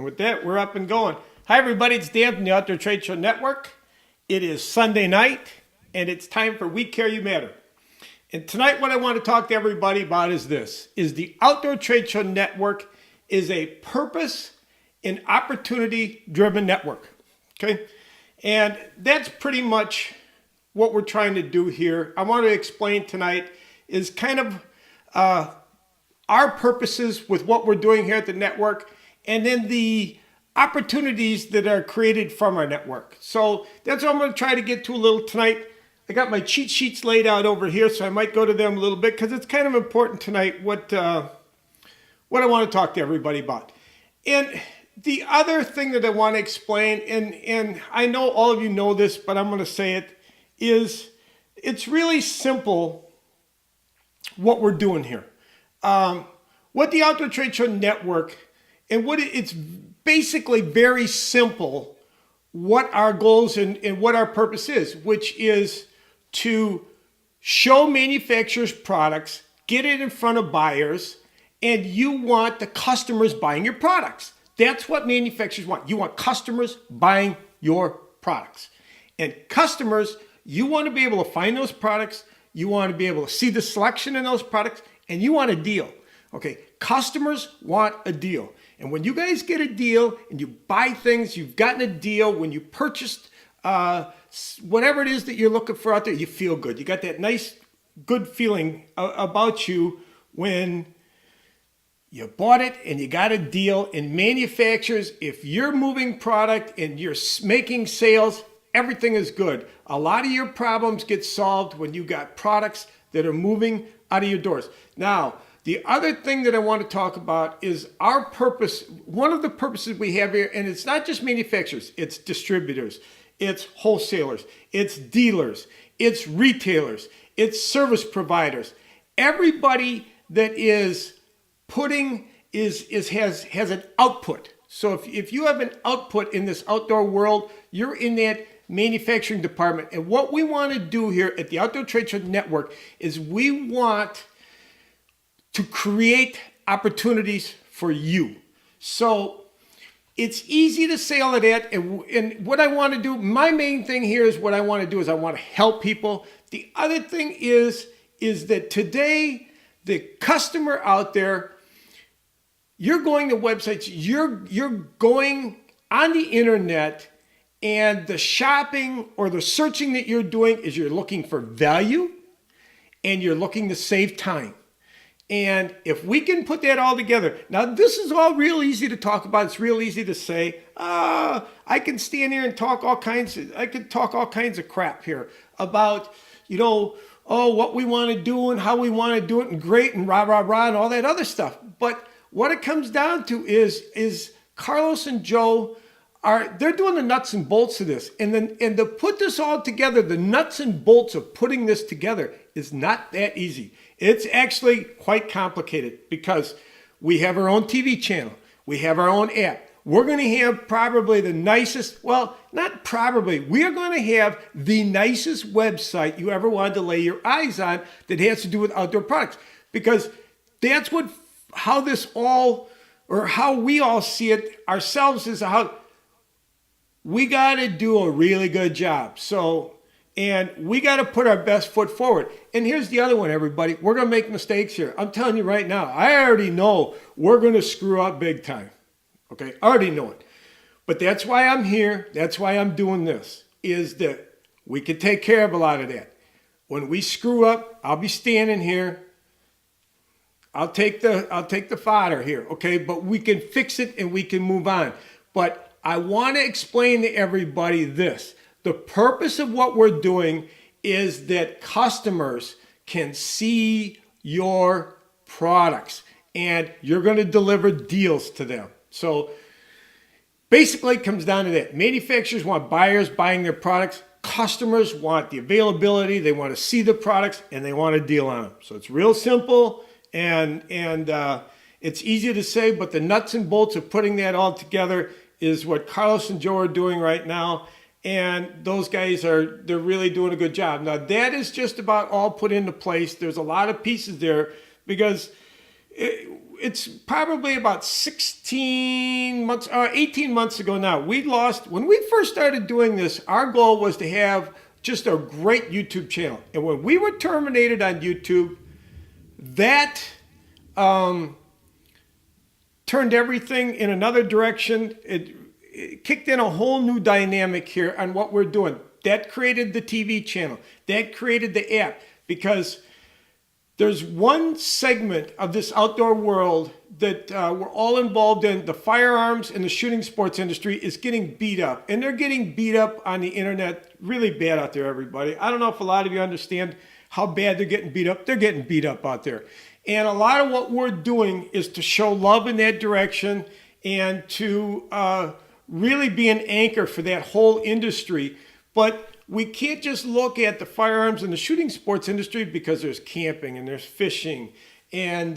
And with that, we're up and going. Hi, everybody. It's Dan from the Outdoor Trade Show Network. It is Sunday night, and it's time for We Care You Matter. And tonight, what I want to talk to everybody about is this, is the Outdoor Trade Show Network is a purpose and opportunity-driven network, okay? And that's pretty much what we're trying to do here. I want to explain tonight is kind of our purposes with what we're doing here at the network, and then the opportunities that are created from our network. So that's what I'm going to try to get to a little tonight. I got my cheat sheets laid out over here, so I might go to them a little bit because it's kind of important tonight what I want to talk to everybody about. And the other thing that I want to explain, and I know all of you know this, but I'm going to say it, is it's really simple what we're doing here. What the Outdoor Trade Show Network, and it's basically very simple what our goals and what our purpose is, which is to show manufacturers products, get it in front of buyers, and you want the customers buying your products. That's what manufacturers want. You want customers buying your products. And customers, you want to be able to find those products, you want to be able to see the selection in those products, and you want a deal. Okay, customers want a deal. And when you guys get a deal and you buy things, you've gotten a deal, when you purchased whatever it is that you're looking for out there, you feel good. You got that nice, good feeling about you when you bought it and you got a deal. And manufacturers, if you're moving product and you're making sales, everything is good. A lot of your problems get solved when you got products that are moving out of your doors. Now, the other thing that I want to talk about is our purpose. One of the purposes we have here, and it's not just manufacturers, it's distributors, it's wholesalers, it's dealers, it's retailers, it's service providers. Everybody that is has an output. So if you have an output in this outdoor world, you're in that manufacturing department. And what we want to do here at the Outdoor Trade Show Network is we want to create opportunities for you. So it's easy to say all of that. And what I want to do, my main thing here is what I want to do is I want to help people. The other thing is that today, the customer out there, you're going to websites, you're going on the internet, and the shopping or the searching that you're doing is you're looking for value and you're looking to save time. And if we can put that all together, now this is all real easy to talk about. It's real easy to say, I can stand here and talk all kinds of crap here about, what we want to do and how we want to do it and great and rah, rah, rah and all that other stuff. But what it comes down to is Carlos and Joe they're doing the nuts and bolts of this. And to put this all together, the nuts and bolts of putting this together is not that easy. It's actually quite complicated because we have our own TV channel. We have our own app. We're going to have probably the nicest, well, not probably, we're going to have the nicest website you ever wanted to lay your eyes on that has to do with outdoor products. Because that's how we all see it ourselves is how we got to do a really good job. And we got to put our best foot forward. And here's the other one, everybody. We're going to make mistakes here. I'm telling you right now, I already know we're going to screw up big time. Okay, I already know it. But that's why I'm here. That's why I'm doing this, is that we can take care of a lot of that. When we screw up, I'll be standing here. I'll take the fodder here, okay? But we can fix it and we can move on. But I want to explain to everybody this. The purpose of what we're doing is that customers can see your products and you're going to deliver deals to them. So basically it comes down to that. Manufacturers want buyers buying their products. Customers want the availability. They want to see the products and they want a deal on them. So it's real simple and it's easy to say, but the nuts and bolts of putting that all together is what Carlos and Joe are doing right now. And those guys they're really doing a good job. Now that is just about all put into place. There's a lot of pieces there because it's probably about 16 months, 18 months ago now. When we first started doing this, our goal was to have just a great YouTube channel. And when we were terminated on YouTube, that turned everything in another direction. It kicked in a whole new dynamic here on what we're doing. That created the TV channel. That created the app, because there's one segment of this outdoor world that we're all involved in. The firearms and the shooting sports industry is getting beat up. And they're getting beat up on the internet really bad out there, everybody. I don't know if a lot of you understand how bad they're getting beat up. They're getting beat up out there. And a lot of what we're doing is to show love in that direction and to really be an anchor for that whole industry. But we can't just look at the firearms and the shooting sports industry, because there's camping and there's fishing. And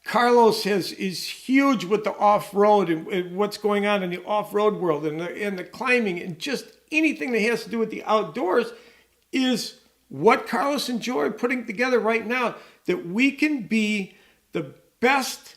Carlos is huge with the off-road and what's going on in the off-road world and the climbing, and just anything that has to do with the outdoors is what Carlos and Joy are putting together right now, that we can be the best,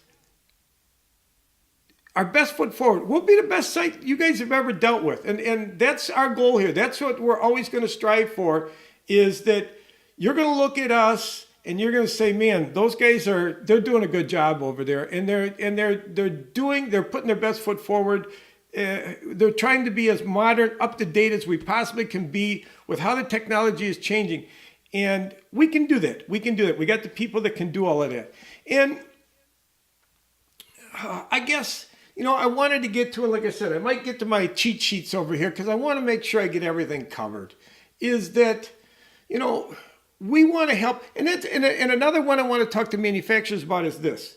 our best foot forward. We'll be the best site you guys have ever dealt with. And that's our goal here. That's what we're always going to strive for, is that you're going to look at us and you're going to say, man, those guys they're doing a good job over there. And they're putting their best foot forward. They're trying to be as modern, up to date as we possibly can be with how the technology is changing. And we can do that. We can do that. We got the people that can do all of that. And I guess, I wanted to get to it. Like I said, I might get to my cheat sheets over here, because I want to make sure I get everything covered. Is that, we want to help. And another one I want to talk to manufacturers about is this.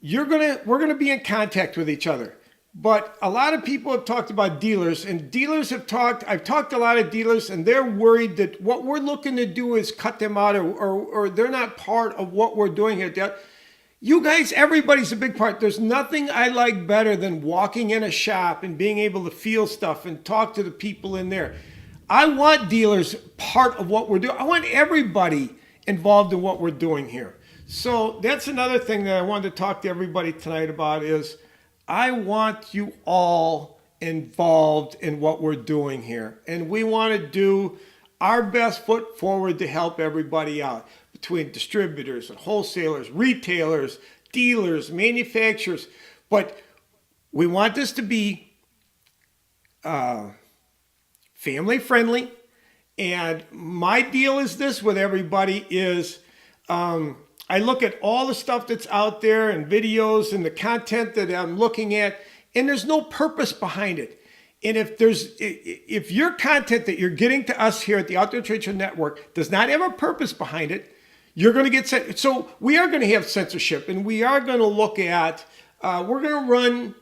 We're going to be in contact with each other. But a lot of people have talked about dealers, and I've talked to a lot of dealers, and they're worried that what we're looking to do is cut them out, or they're not part of what we're doing here. You guys, everybody's a big part. There's nothing I like better than walking in a shop and being able to feel stuff and talk to the people in there. I want dealers part of what we're doing. I want everybody involved in what we're doing here. So that's another thing that I wanted to talk to everybody tonight about, is I want you all involved in what we're doing here. And we want to do our best foot forward to help everybody out, between distributors and wholesalers, retailers, dealers, manufacturers. But we want this to be family friendly. And my deal is this with everybody is, I look at all the stuff that's out there and videos and the content that I'm looking at, and there's no purpose behind it. And if your content that you're getting to us here at the Outdoor Trade Show Network does not have a purpose behind it, you're going to get sent. So we are going to have censorship, and we are going to look at, we're going to run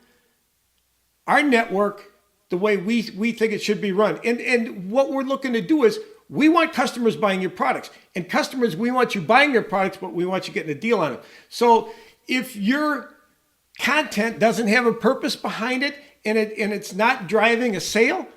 our network the way we think it should be run. And what we're looking to do is, we want customers buying your products. And customers, we want you buying your products, but we want you getting a deal on them. So if your content doesn't have a purpose behind it, and it's not driving a sale,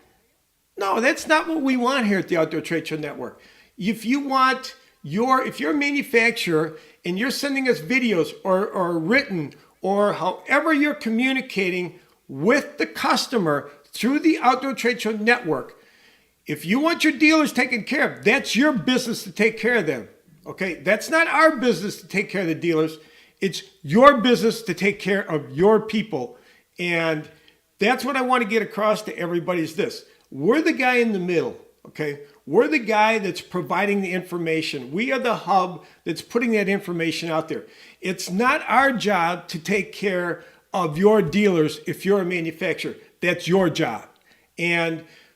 no, that's not what we want here at the Outdoor Trade Show Network. If you're a manufacturer and you're sending us videos or written, or however you're communicating with the customer through the Outdoor Trade Show Network, if you want your dealers taken care of, that's your business to take care of them. Okay? That's not our business to take care of the dealers. It's your business to take care of your people. And that's what I want to get across to everybody, is this. We're the guy in the middle. Okay? We're the guy that's providing the information. We are the hub that's putting that information out there. It's not our job to take care of your dealers if you're a manufacturer. That's your job.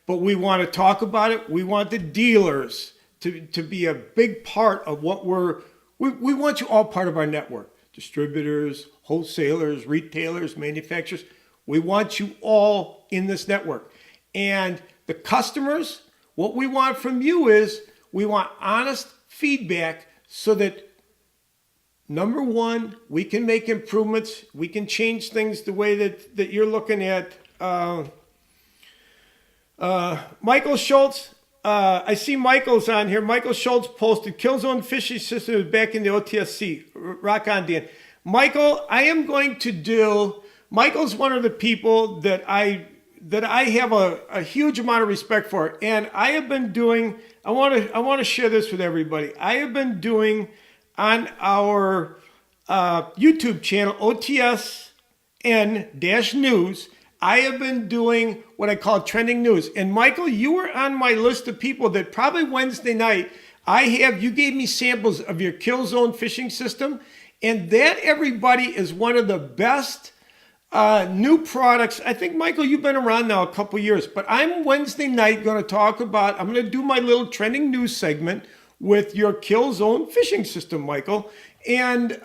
But we want to talk about it. We want the dealers to be a big part of what we want you all part of our network. Distributors, wholesalers, retailers, manufacturers. We want you all in this network. And the customers, what we want from you is, we want honest feedback, so that, number one, we can make improvements. We can change things the way that you're looking at. Michael Schultz, I see Michael's on here. Michael Schultz posted, Killzone Fishing System is back in the OTSC. Rock on, Dan. Michael, I am going to do, Michael's one of the people that I have a huge amount of respect for. And I have been doing, I want to share this with everybody. I have been doing on our YouTube channel, OTSN-News, I have been doing what I call trending news. And Michael, you were on my list of people that probably Wednesday night, you gave me samples of your Killzone fishing system. And that, everybody, is one of the best new products. I think, Michael, you've been around now a couple years, but I'm Wednesday night going to talk about, I'm going to do my little trending news segment with your Killzone fishing system, Michael. And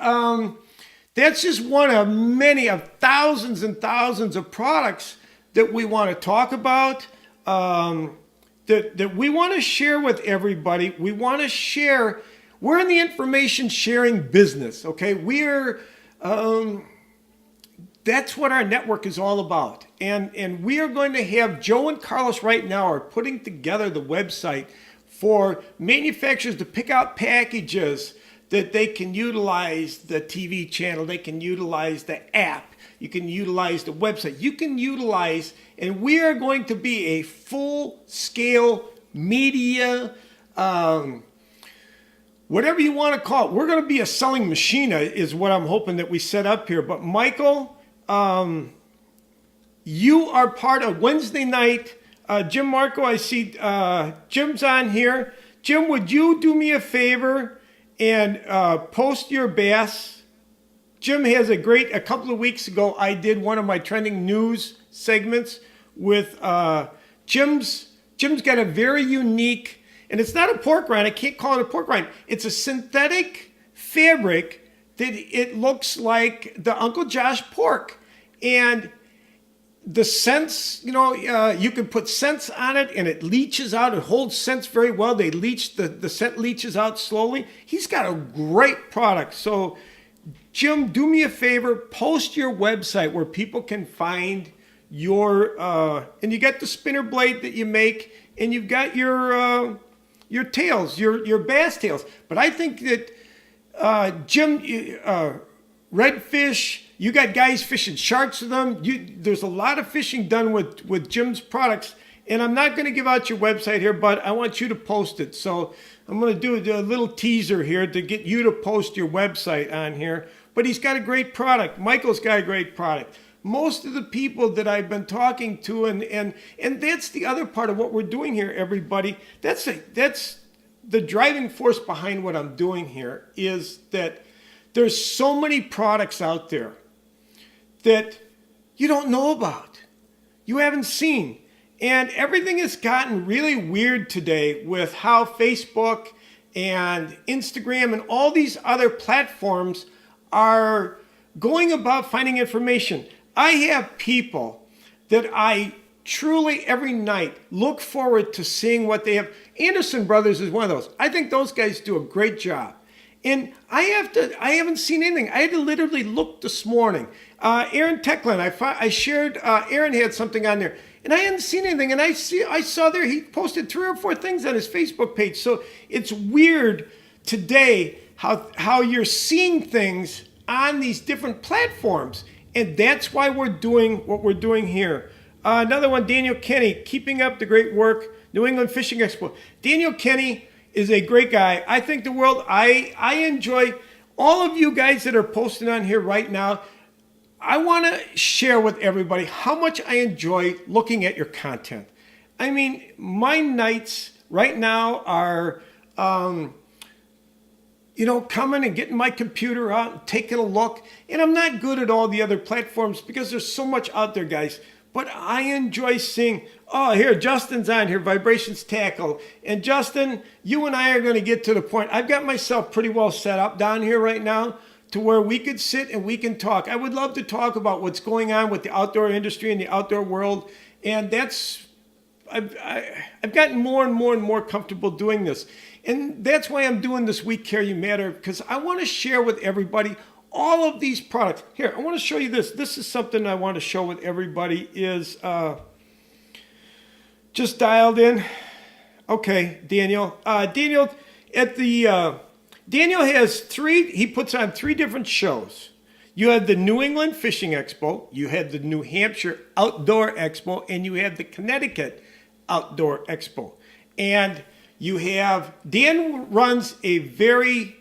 that's just one of many of thousands and thousands of products that we want to talk about, that we want to share with everybody. We want to share. We're in the information sharing business, okay? That's what our network is all about. And we are going to have, Joe and Carlos right now are putting together the website for manufacturers to pick out packages that they can utilize the TV channel, they can utilize the app, you can utilize the website, you can utilize, and we are going to be a full-scale media, whatever you want to call it. We're going to be a selling machine is what I'm hoping that we set up here. But Michael, you are part of Wednesday night. Jim Marco, I see Jim's on here. Jim, would you do me a favor and post your bass? Jim has a couple of weeks ago, I did one of my trending news segments with Jim's got a very unique, and it's not a pork rind, I can't call it a pork rind. It's a synthetic fabric that it looks like the Uncle Josh pork. And the scents, you can put scents on it and it leaches out. It holds scents very well. They leach, the scent leaches out slowly. He's got a great product. So, Jim, do me a favor, post your website where people can find your, and you got the spinner blade that you make, and you've got your tails, your bass tails. But I think that, Jim, redfish, you got guys fishing sharks with them. There's a lot of fishing done with Jim's products. And I'm not going to give out your website here, but I want you to post it. So I'm going to do a little teaser here to get you to post your website on here. But he's got a great product. Michael's got a great product. Most of the people that I've been talking to, and that's the other part of what we're doing here, everybody. That's the driving force behind what I'm doing here, is that there's so many products out there that you don't know about, you haven't seen. And everything has gotten really weird today with how Facebook and Instagram and all these other platforms are going about finding information. I have people that I truly every night look forward to seeing what they have. Anderson Brothers is one of those. I think those guys do a great job. And I haven't seen anything. I had to literally look this morning. Aaron Techland, I shared, Aaron had something on there. And I hadn't seen anything. And I saw there he posted 3 or 4 things on his Facebook page. So it's weird today how you're seeing things on these different platforms. And that's why we're doing what we're doing here. Another one, Daniel Kenny, keeping up the great work, New England Fishing Expo. Daniel Kenny is a great guy. I think the world, I enjoy all of you guys that are posting on here right now. I want to share with everybody how much I enjoy looking at your content. I mean, my nights right now are, coming and getting my computer out and taking a look. And I'm not good at all the other platforms because there's so much out there, guys. But I enjoy seeing, here, Justin's on here, Vibrations Tackle. And Justin, you and I are going to get to the point. I've got myself pretty well set up down here right now to where we could sit and we can talk. I would love to talk about what's going on with the outdoor industry and the outdoor world. And I've gotten more and more and more comfortable doing this. And that's why I'm doing this Week Care You Matter, because I want to share with everybody all of these products. Here, I want to show you this. This is something I want to show with everybody is just dialed in. Okay, Daniel. Daniel, at the Daniel has three. He puts on three different shows. You have the New England Fishing Expo, you have the New Hampshire Outdoor Expo, and you have the Connecticut Outdoor Expo. And you have, Dan runs a very,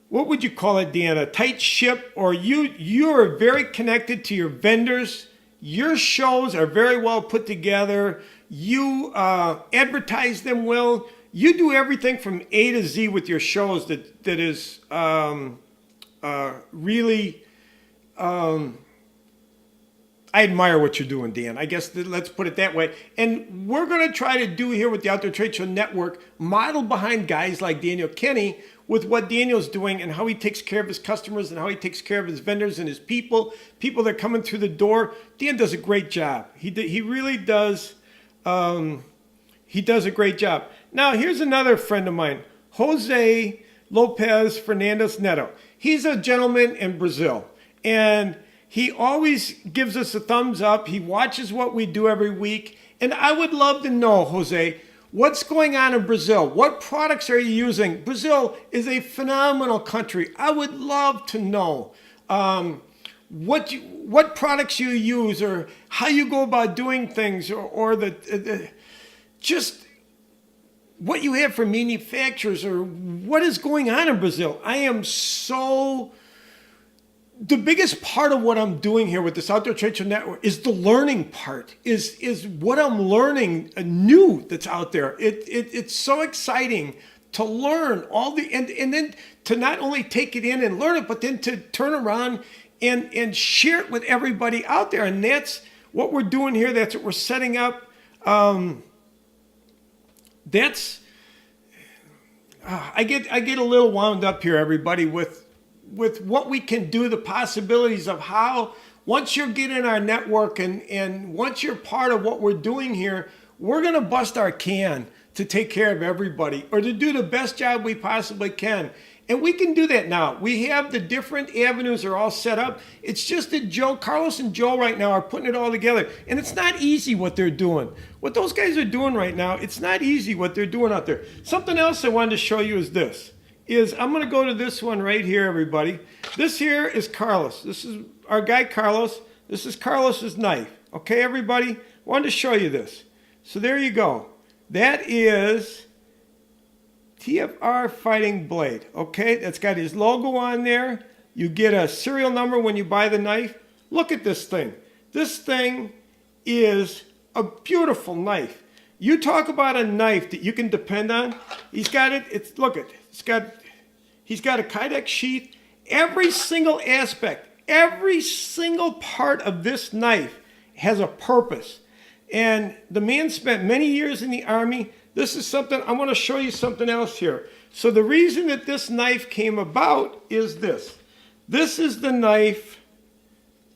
what would you call it, Dan? A tight ship, or you are very connected to your vendors. Your shows are very well put together. You advertise them well. You do everything from A to Z with your shows that is really, I admire what you're doing, Dan. I guess let's put it that way. And we're going to try to do here with the Outdoor Trade Show Network, model behind guys like Daniel Kenny with what Daniel's doing and how he takes care of his customers and how he takes care of his vendors and his people that are coming through the door. Dan does a great job. He really does. He does a great job. Now, here's another friend of mine, Jose Lopez Fernandez Neto. He's a gentleman in Brazil, and he always gives us a thumbs up. He watches what we do every week, and I would love to know, Jose, what's going on in Brazil? What products are you using? Brazil is a phenomenal country. I would love to know what products you use, or how you go about doing things, or just what you have for manufacturers, or what is going on in Brazil. The biggest part of what I'm doing here with this Outdoor Trade Show Network is the learning part, is what I'm learning new that's out there. It's so exciting to learn all the, and then to not only take it in and learn it, but then to turn around and share it with everybody out there. And that's what we're doing here. That's what we're setting up. I get a little wound up here, everybody, with what we can do, the possibilities of how, once you get in our network and once you're part of what we're doing here, we're going to bust our can to take care of everybody, or to do the best job we possibly can. And we can do that now. We have the different avenues are all set up. It's just that Carlos and Joe right now are putting it all together. And it's not easy what they're doing. What those guys are doing right now, it's not easy what they're doing out there. Something else I wanted to show you is this. I'm going to go to this one right here, everybody. This here is Carlos. This is our guy, Carlos. This is Carlos's knife. Okay, everybody? I wanted to show you this. So there you go. That is TFR Fighting Blade. Okay, that's got his logo on there. You get a serial number when you buy the knife. Look at this thing. This thing is a beautiful knife. You talk about a knife that you can depend on. He's got it. He's got a Kydex sheath. Every single aspect, every single part of this knife has a purpose. And the man spent many years in the Army. This is something, I want to show you something else here. So the reason that this knife came about is this. This is the knife.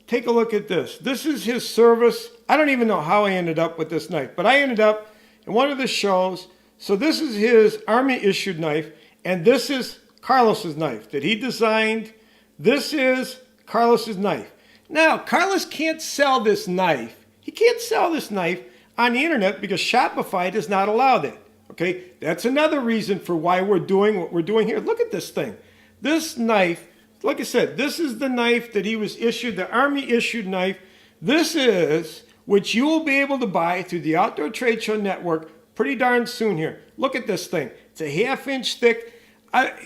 Take a look at this. This is his service. I don't even know how I ended up with this knife, but I ended up in one of the shows. So this is his Army-issued knife, and this is Carlos's knife that he designed. This is Carlos's knife. Now, Carlos can't sell this knife. He can't sell this knife on the internet because Shopify does not allow that. Okay, that's another reason for why we're doing what we're doing here. Look at this thing. This knife, like I said, this is the knife that he was issued, the Army-issued knife. This is which you will be able to buy through the Outdoor Trade Show Network pretty darn soon here. Look at this thing. It's a 1/2 inch thick.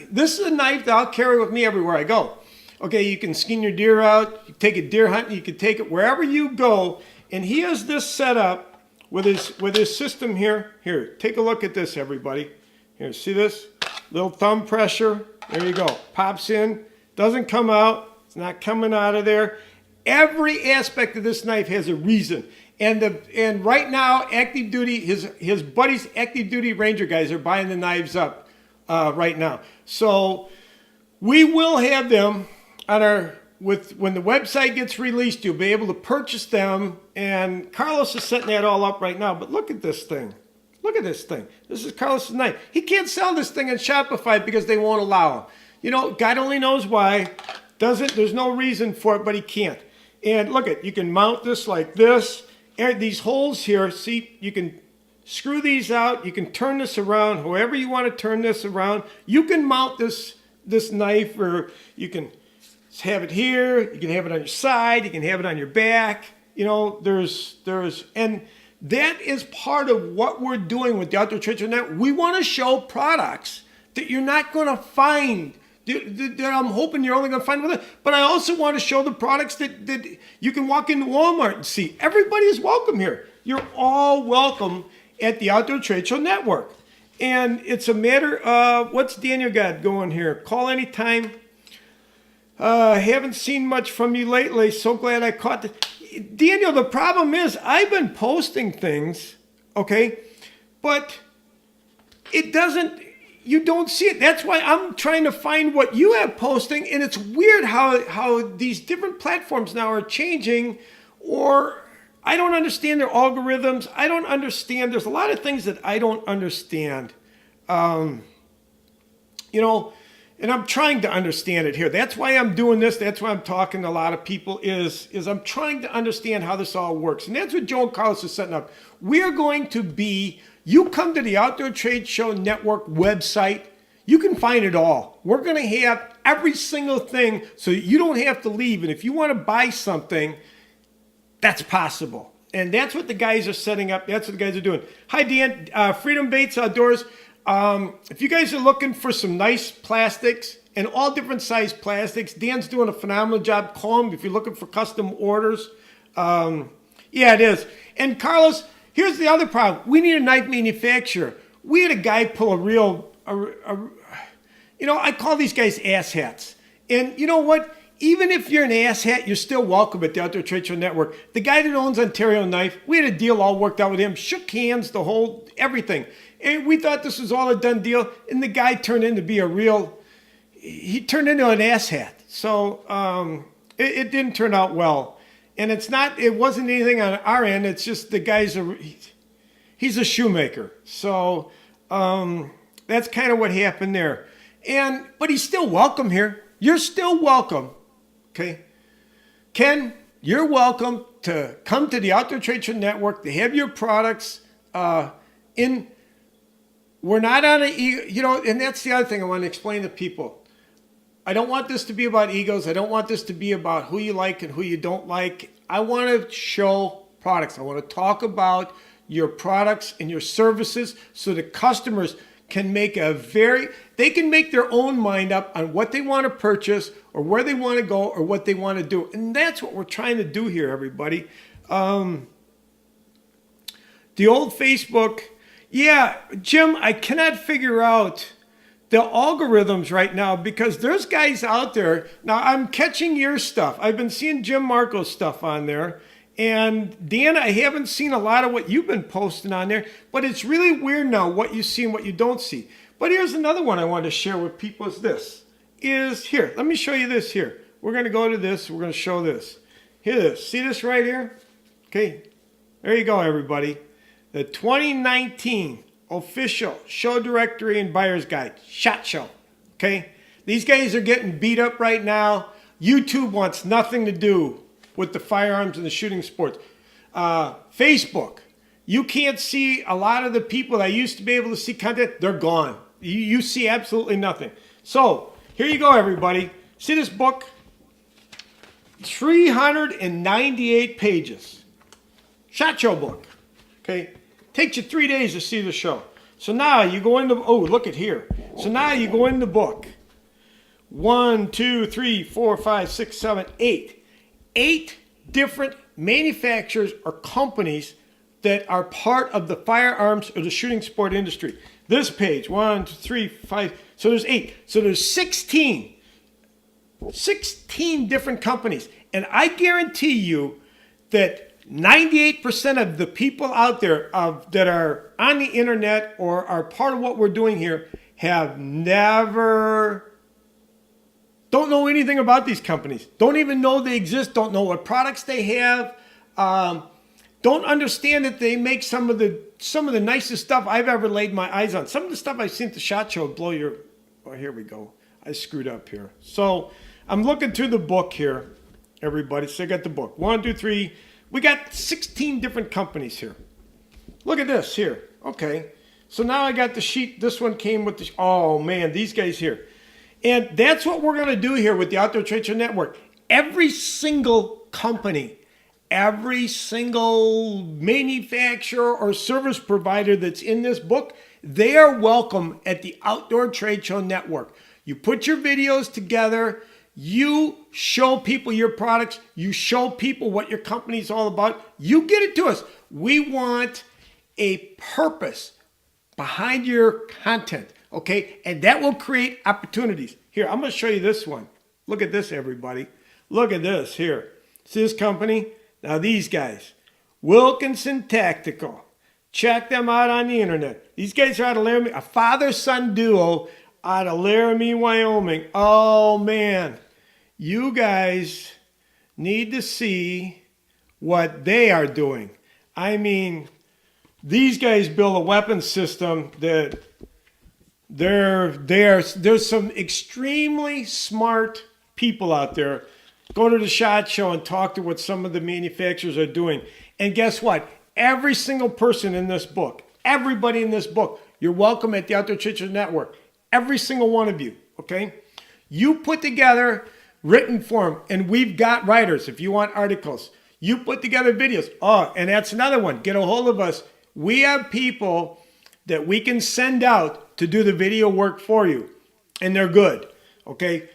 This is a knife that I'll carry with me everywhere I go. Okay, you can skin your deer out, you take it deer hunting, you can take it wherever you go. And he has this set up with his system here. Here, take a look at this, everybody. Here, see this? Little thumb pressure. There you go. Pops in, doesn't come out. It's not coming out of there. Every aspect of this knife has a reason. And right now, active duty, his buddies, active duty Ranger guys are buying the knives up right now. So we will have them on when the website gets released, you'll be able to purchase them. And Carlos is setting that all up right now. But look at this thing. Look at this thing. This is Carlos's knife. He can't sell this thing on Shopify because they won't allow him. You know, God only knows why. There's no reason for it, but he can't. And look at, you can mount this like this. And these holes here, see, you can screw these out. You can turn this around however you want to turn this around. You can mount this knife, or you can have it here. You can have it on your side. You can have it on your back. You know, and that is part of what we're doing with the Outdoor Trade Show Network. We want to show products that you're not going to find, that I'm hoping you're only going to find with it. But I also want to show the products that you can walk into Walmart and see. Everybody is welcome here. You're all welcome at the Outdoor Trade Show Network. And it's a matter of, what's Daniel got going here? Call anytime. Haven't seen much from you lately. So glad I caught the... Daniel, the problem is I've been posting things, okay? But it doesn't... You don't see it. That's why I'm trying to find what you have posting. And it's weird how these different platforms now are changing, or I don't understand their algorithms. I don't understand. There's a lot of things that I don't understand. You know, and I'm trying to understand it here. That's why I'm doing this. That's why I'm talking to a lot of people is I'm trying to understand how this all works. And that's what Joe and Carlos is setting up. We are going to be... You come to the Outdoor Trade Show Network website, you can find it all. We're going to have every single thing so that you don't have to leave. And if you want to buy something, that's possible. And that's what the guys are setting up. That's what the guys are doing. Hi, Dan. Freedom Baits Outdoors. If you guys are looking for some nice plastics and all different size plastics, Dan's doing a phenomenal job. Call him if you're looking for custom orders. Yeah, it is. And Carlos... Here's the other problem. We need a knife manufacturer. We had a guy pull you know, I call these guys asshats. And you know what? Even if you're an asshat, you're still welcome at the Outdoor Trade Show Network. The guy that owns Ontario Knife, we had a deal all worked out with him, shook hands, the whole, everything. And we thought this was all a done deal. And the guy turned into be he turned into an asshat. So it didn't turn out well. And it wasn't anything on our end. It's just the guy's he's a shoemaker. So that's kind of what happened there. But he's still welcome here. You're still welcome. Okay. Ken, you're welcome to come to the Outdoor Trade Show Network to have your products we're not on and that's the other thing I want to explain to people. I don't want this to be about egos. I don't want this to be about who you like and who you don't like. I want to show products. I want to talk about your products and your services so the customers can make they can make their own mind up on what they want to purchase or where they want to go or what they want to do. And that's what we're trying to do here, everybody. The old Facebook. Yeah, Jim, I cannot figure out the algorithms right now because there's guys out there. Now, I'm catching your stuff. I've been seeing Jim Marco's stuff on there. And Dan, I haven't seen a lot of what you've been posting on there. But it's really weird now what you see and what you don't see. But here's another one I wanted to share with people is this. Here, let me show you this here. We're going to go to this. We're going to show this. Here it is. See this right here? Okay. There you go, everybody. The 2019 official show directory and buyer's guide, SHOT Show. Okay, these guys are getting beat up right now. YouTube wants nothing to do with the firearms and the shooting sports. Facebook, you can't see a lot of the people that used to be able to see content. They're gone. You see absolutely nothing. So here you go, everybody. See this book? 398 pages. SHOT Show book. Okay. Takes you 3 days to see the show. So now you go into, look at here. So now you go in the book. 1, 2, 3, 4, 5, 6, 7, 8. 8 different manufacturers or companies that are part of the firearms or the shooting sport industry. This page, 1, 2, 3, 5. So there's 8. So there's 16 different companies. And I guarantee you that 98% of the people out there that are on the internet or are part of what we're doing here don't know anything about these companies. Don't even know they exist. Don't know what products they have. Don't understand that they make some of the nicest stuff I've ever laid my eyes on. Some of the stuff I've seen at the SHOT Show blow your... Oh, here we go. I screwed up here. So I'm looking through the book here, everybody. So I got the book. 1, 2, 3... We got 16 different companies here. Look at this here. Okay. So now I got the sheet. This one came with the, oh man, these guys here. And that's what we're going to do here with the Outdoor Trade Show Network. Every single company, every single manufacturer or service provider that's in this book, they are welcome at the Outdoor Trade Show Network. You put your videos together, you show people your products, you show people what your company is all about, you get it to us. We want a purpose behind your content, okay? And that will create opportunities. Here, I'm going to show you this one. Look at this, everybody. Look at this here. See this company? Now these guys, Wilkinson Tactical. Check them out on the internet. These guys are out of Laramie, a father-son duo out of Laramie, Wyoming. Oh, man. You guys need to see what they are doing. I mean, these guys build a weapons system that there's some extremely smart people out there. Go to the SHOT Show and talk to what some of the manufacturers are doing. And guess what? Every single person in this book, everybody in this book, you're welcome at the Outdoor Trade Show Network. Every single one of you, okay? You put together written form, and we've got writers if you want articles. You put together videos. Oh, and that's another one. Get a hold of us. We have people that we can send out to do the video work for you, and they're good, okay?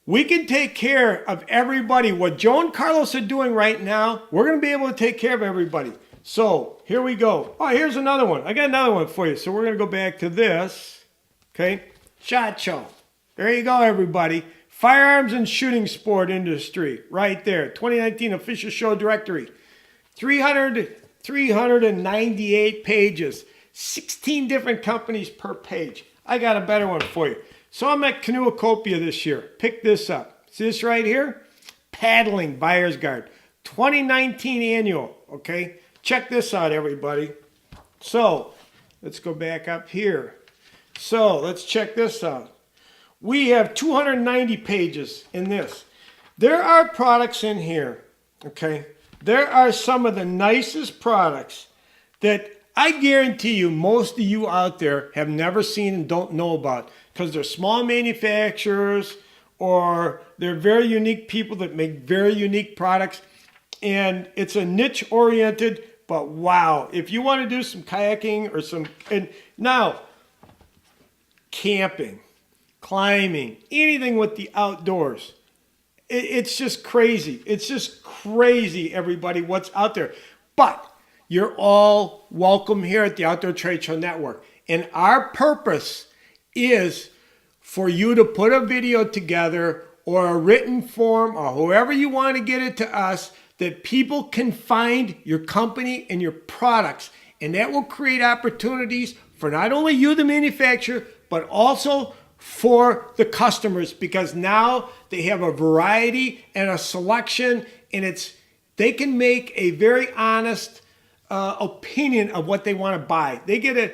We can take care of everybody. What Joe and Carlos are doing right now, we're going to be able to take care of everybody. So here we go. Oh, here's another one. I got another one for you. So we're going to go back to this. Okay. SHOT Show. There you go, everybody. Firearms and shooting sport industry. Right there. 2019 official show directory. 398 pages. 16 different companies per page. I got a better one for you. So I'm at Canoacopia this year. Pick this up. See this right here? Paddling Buyer's Guard. 2019 annual. Okay. Check this out, everybody. So let's go back up here. So let's check this out. We have 290 pages in this. There are products in here, okay? There are some of the nicest products that I guarantee you most of you out there have never seen and don't know about because they're small manufacturers or they're very unique people that make very unique products. And it's a niche-oriented. But wow, if you want to do some kayaking or and now, camping, climbing, anything with the outdoors, it's just crazy. It's just crazy, everybody, what's out there. But you're all welcome here at the Outdoor Trade Show Network. And our purpose is for you to put a video together or a written form or however you want to get it to us that people can find your company and your products. And that will create opportunities for not only you, the manufacturer, but also for the customers because now they have a variety and a selection and they can make a very honest opinion of what they want to buy. They get a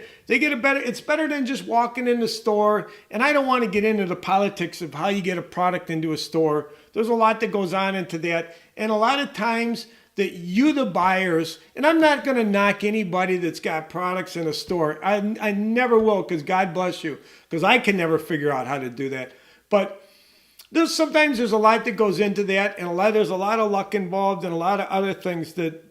better, it's better than just walking in the store. And I don't want to get into the politics of how you get a product into a store. There's a lot that goes on into that. And a lot of times that you, the buyers, and I'm not going to knock anybody that's got products in a store. I never will because God bless you, because I can never figure out how to do that. But sometimes there's a lot that goes into that, and there's a lot of luck involved and a lot of other things that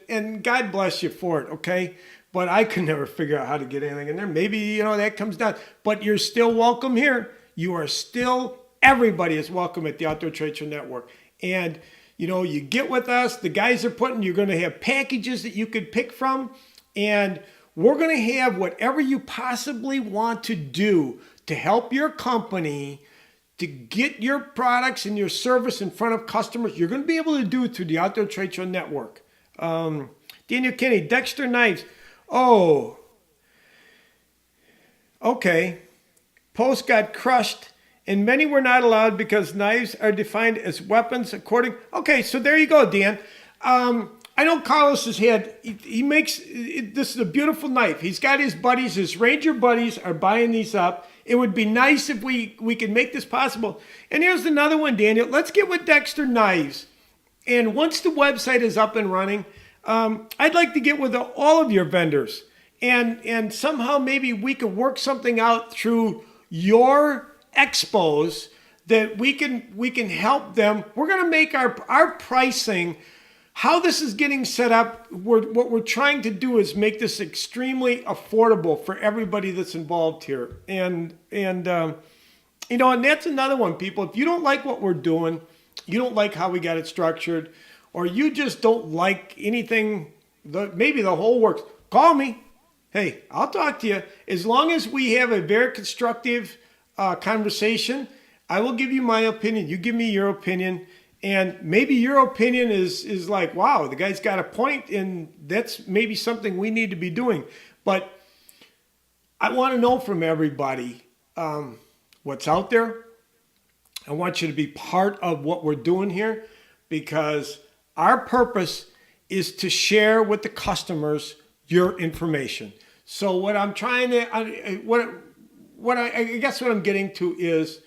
and God bless you for it, okay? But I could never figure out how to get anything in there. Maybe, that comes down. But you're still welcome here. You are still, everybody is welcome at the Outdoor Trade Show Network. And, you get with us. The guys are you're going to have packages that you could pick from. And we're going to have whatever you possibly want to do to help your company to get your products and your service in front of customers. You're going to be able to do it through the Outdoor Trade Show Network. Daniel Kinney, Dexter Knives. Oh, okay. Post got crushed, and many were not allowed because knives are defined as weapons according. Okay, so there you go, Dan. I know Carlos has had, he makes, this is a beautiful knife. He's got his buddies, his Ranger buddies are buying these up. It would be nice if we could make this possible. And here's another one, Daniel. Let's get with Dexter Knives. And once the website is up and running, I'd like to get with all of your vendors, and somehow maybe we could work something out through your expos that we can help them. We're going to make our pricing. How this is getting set up, what we're trying to do is make this extremely affordable for everybody that's involved here. And that's another one, people. If you don't like what we're doing, you don't like how we got it structured, or you just don't like anything, maybe the whole works, call me. Hey, I'll talk to you. As long as we have a very constructive conversation, I will give you my opinion. You give me your opinion. And maybe your opinion is like, wow, the guy's got a point, and that's maybe something we need to be doing. But I want to know from everybody what's out there. I want you to be part of what we're doing here, because our purpose is to share with the customers your information. So what I'm trying to, I guess what I'm getting to is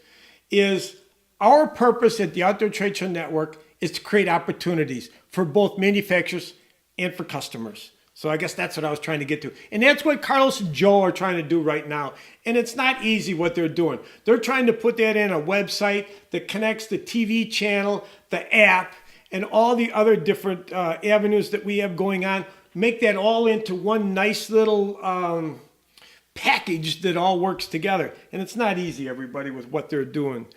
our purpose at the Outdoor Trade Show Network is to create opportunities for both manufacturers and for customers. So I guess that's what I was trying to get to. And that's what Carlos and Joe are trying to do right now. And it's not easy what they're doing. They're trying to put that in a website that connects the TV channel, the app, and all the other different avenues that we have going on. Make that all into one nice little package that all works together. And it's not easy, everybody, with what they're doing.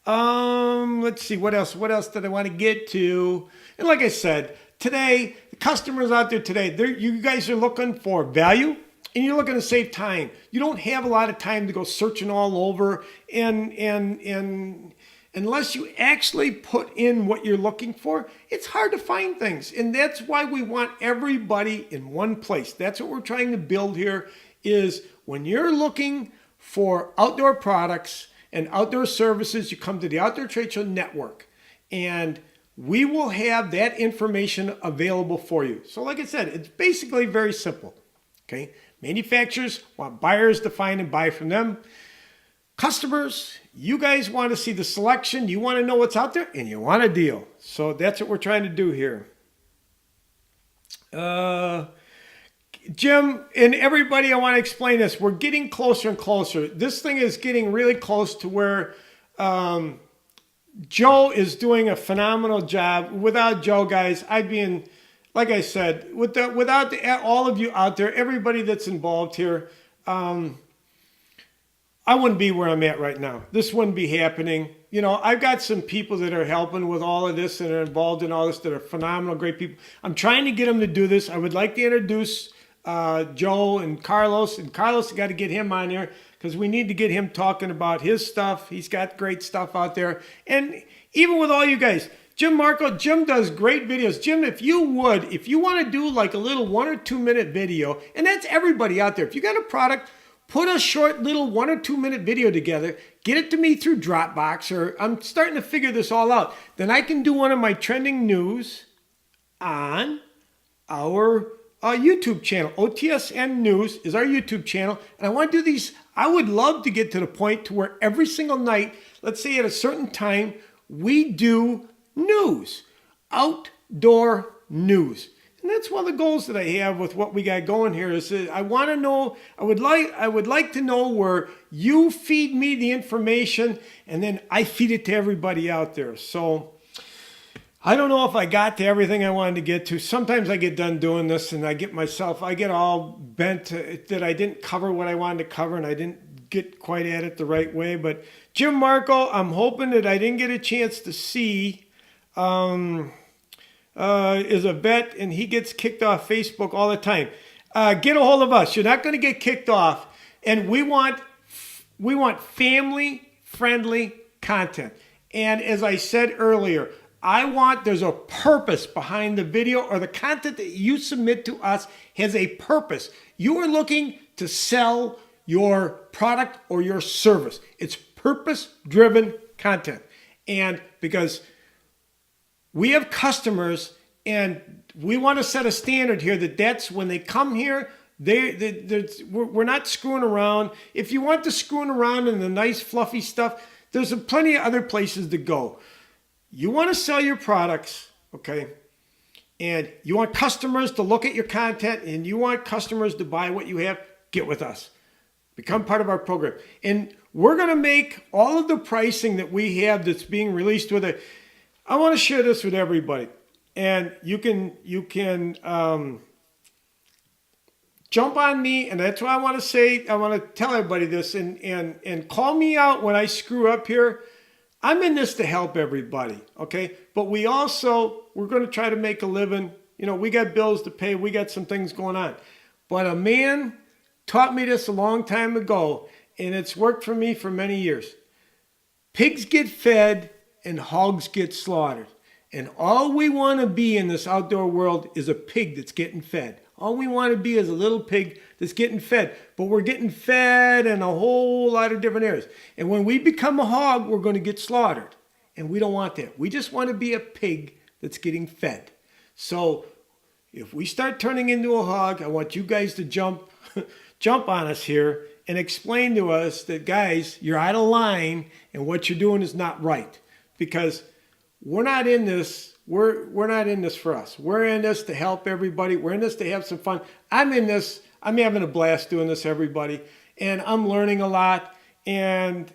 Let's see, what else did I want to get to? And like I said, today, the customers out there today, you guys are looking for value, and you're looking to save time. You don't have a lot of time to go searching all over, and unless you actually put in what you're looking for, it's hard to find things. And that's why we want everybody in one place. That's what we're trying to build here, is when you're looking for outdoor products and outdoor services, you come to the Outdoor Trade Show Network, and we will have that information available for you. So like I said, it's basically very simple. Okay, manufacturers want buyers to find and buy from them. Customers, you guys want to see the selection, you want to know what's out there, and you want a deal. So that's what we're trying to do here. Jim and everybody, I want to explain this. We're getting closer and closer. This thing is getting really close to where Joe is doing a phenomenal job. Without Joe, guys, I'd be in, like I said, without all of you out there, everybody that's involved here, I wouldn't be where I'm at right now. This wouldn't be happening. You know, I've got some people that are helping with all of this and are involved in all this that are phenomenal, great people. I'm trying to get them to do this. I would like to introduce Joe and Carlos. And Carlos, got to get him on here because we need to get him talking about his stuff. He's got great stuff out there. And even with all you guys, Jim Marco, Jim does great videos. Jim, if you want to do like a little 1 or 2 minute video, and that's everybody out there. If you got a product, put a short little 1 or 2 minute video together, get it to me through Dropbox, or I'm starting to figure this all out. Then I can do one of my trending news on our YouTube channel. OTSN News is our YouTube channel. And I want to do these. I would love to get to the point to where every single night, let's say at a certain time, we do news, outdoor news. And that's one of the goals that I have with what we got going here is that I want to know, I would like to know where you feed me the information and then I feed it to everybody out there. So I don't know if I got to everything I wanted to get to. Sometimes I get done doing this and I get all bent that I didn't cover what I wanted to cover and I didn't get quite at it the right way. But Jim Marco, I'm hoping that I didn't get a chance to see, is a vet and he gets kicked off Facebook all the time. Get a hold of us. You're not going to get kicked off. And we want family-friendly content. And as I said earlier, there's a purpose behind the video, or the content that you submit to us has a purpose. You are looking to sell your product or your service. It's purpose-driven content. And because we have customers and we want to set a standard here that's when they come here, we're not screwing around. If you want the screwing around and the nice fluffy stuff, there's plenty of other places to go. You want to sell your products, okay? and you want customers to look at your content and you want customers to buy what you have, get with us. Become part of our program. And we're going to make all of the pricing that we have that's being released with it. I want to share this with everybody. And you can jump on me, and that's what I want to say. I want to tell everybody this and call me out when I screw up here. I'm in this to help everybody, okay? But we're going to try to make a living. You know, we got bills to pay. We got some things going on. But a man taught me this a long time ago, and it's worked for me for many years. Pigs get fed and hogs get slaughtered. And all we want to be in this outdoor world is a pig that's getting fed. All we want to be is a little pig that's getting fed. But we're getting fed in a whole lot of different areas. And when we become a hog, we're going to get slaughtered. And we don't want that. We just want to be a pig that's getting fed. So if we start turning into a hog, I want you guys to jump on us here and explain to us that, guys, you're out of line and what you're doing is not right. Because we're not in this. We're not in this for us. We're in this to help everybody. We're in this to have some fun. I'm in this. I'm having a blast doing this, everybody. And I'm learning a lot. And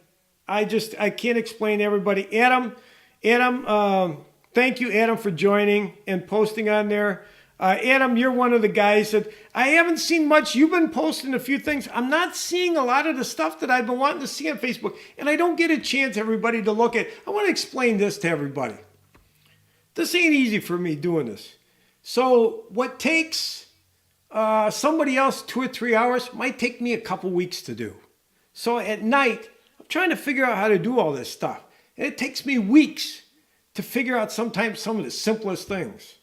I can't explain to everybody. Adam, thank you, Adam, for joining and posting on there. Adam, you're one of the guys that I haven't seen much. You've been posting a few things. I'm not seeing a lot of the stuff that I've been wanting to see on Facebook. And I don't get a chance, everybody, to look at. I want to explain this to everybody. This ain't easy for me doing this. So what takes somebody else 2 or 3 hours might take me a couple weeks to do. So at night, I'm trying to figure out how to do all this stuff. And it takes me weeks to figure out sometimes some of the simplest things,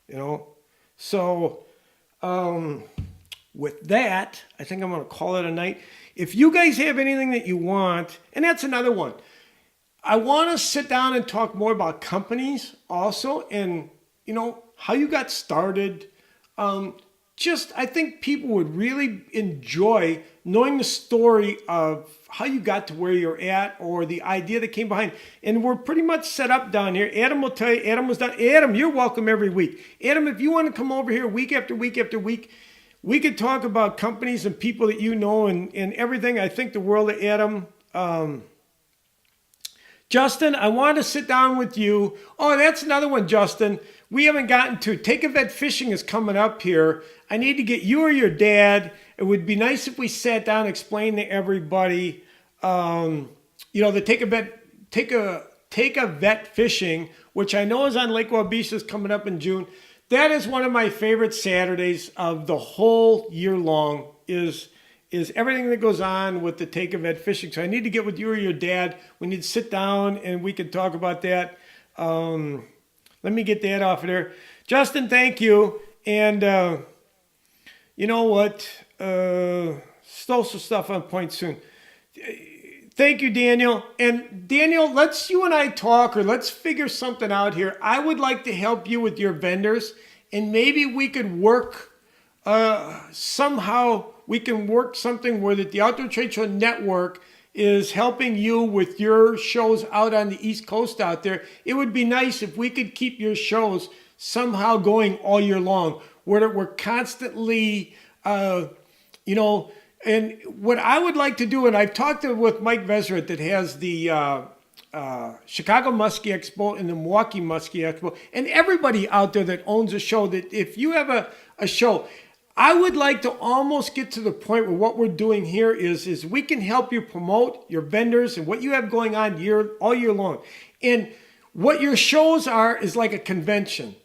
you know. So with that, I think I'm going to call it a night. If you guys have anything that you want, and that's another one. I want to sit down and talk more about companies also and, you know, how you got started. I think people would really enjoy knowing the story of how you got to where you're at or the idea that came behind. And we're pretty much set up down here. Adam will tell you, Adam was down. Adam, you're welcome every week. Adam, if you want to come over here week after week after week, we could talk about companies and people that you know and everything. I think the world of Adam. Justin, I want to sit down with you. Oh, that's another one, Justin. We haven't gotten to. Take a Vet Fishing is coming up here. I need to get you or your dad. It would be nice if we sat down and explained to everybody, the Take a Vet Fishing, which I know is on Lake Waubesa, coming up in June. That is one of my favorite Saturdays of the whole year long is everything that goes on with the Take a Vet Fishing. So I need to get with you or your dad. We need to sit down and we can talk about that. Let me get that off of there. Justin, thank you. And you know what? Social stuff on point soon. Thank you, Daniel. And Daniel, let's you and I talk, or let's figure something out here. I would like to help you with your vendors, and maybe we could work somehow. We can work something where the Outdoor Trade Show Network is helping you with your shows out on the East Coast out there. It would be nice if we could keep your shows somehow going all year long, where we're constantly, and what I would like to do, and I've talked with Mike Veseret that has the Chicago Muskie Expo and the Milwaukee Muskie Expo, and everybody out there that owns a show, that if you have a show, I would like to almost get to the point where what we're doing here is we can help you promote your vendors and what you have going on all year long. And what your shows are is like a convention.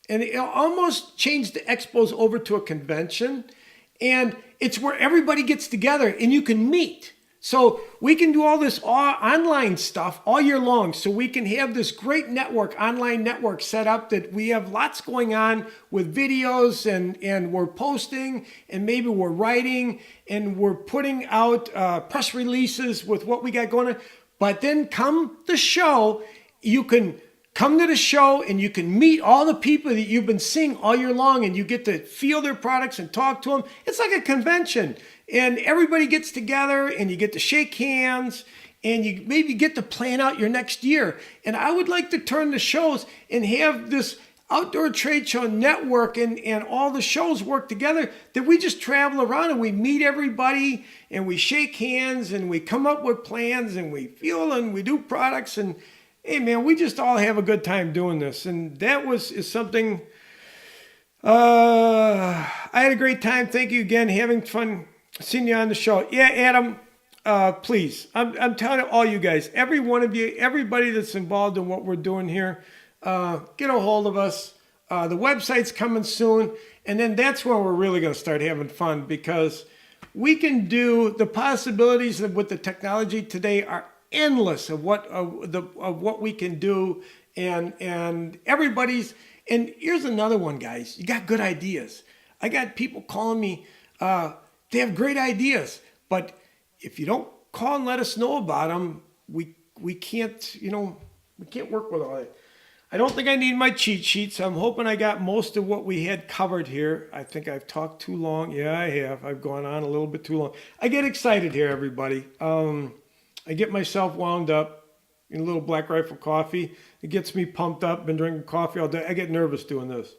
And it almost changed the expos over to a convention. And it's where everybody gets together and you can meet. So we can do all this online stuff all year long. So we can have this great online network set up that we have lots going on with videos and we're posting and maybe we're writing and we're putting out press releases with what we got going on. But then come the show, you can come to the show and you can meet all the people that you've been seeing all year long and you get to feel their products and talk to them. It's like a convention. And everybody gets together and you get to shake hands and you maybe get to plan out your next year. And I would like to turn the shows and have this outdoor trade show network and all the shows work together, that we just travel around and we meet everybody and we shake hands and we come up with plans and we feel and we do products, and hey man, we just all have a good time doing this. And that is something, I had a great time. Thank you again. Having fun seeing you on the show. Yeah, Adam, please, I'm telling all you guys, every one of you, everybody that's involved in what we're doing here, get a hold of us. The website's coming soon, and then that's when we're really going to start having fun, because we can do the possibilities with the technology today are endless of what we can do, and everybody's. And here's another one, guys. You got good ideas. I got people calling me. They have great ideas, but if you don't call and let us know about them, we can't we can't work with all that. I don't think I need my cheat sheets. I'm hoping I got most of what we had covered here. I think I've talked too long. Yeah, I have. I've gone on a little bit too long. I get excited here, everybody. I get myself wound up in a little Black Rifle coffee. It gets me pumped up. Been drinking coffee all day. I get nervous doing this.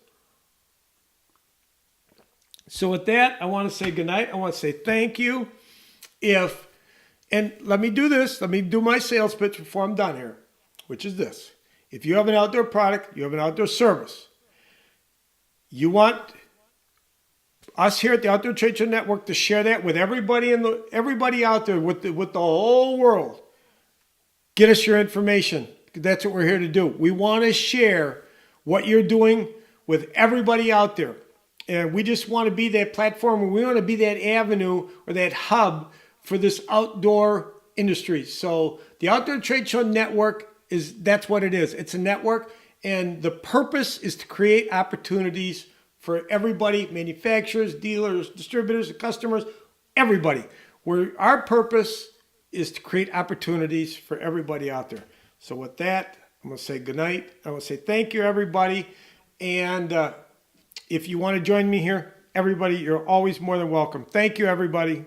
So with that, I want to say goodnight. I want to say thank you. And let me do this. Let me do my sales pitch before I'm done here, which is this. If you have an outdoor product, you have an outdoor service, you want us here at the Outdoor Trade Show Network to share that with everybody everybody out there, with the whole world. Get us your information. That's what we're here to do. We want to share what you're doing with everybody out there. And we just want to be that platform, and we want to be that avenue or that hub for this outdoor industry. So the Outdoor Trade Show Network that's what it is. It's a network, and the purpose is to create opportunities for everybody, manufacturers, dealers, distributors, customers, everybody. Our purpose is to create opportunities for everybody out there. So with that, I'm going to say goodnight. I want to say thank you, everybody. And if you want to join me here, everybody, you're always more than welcome. Thank you, everybody.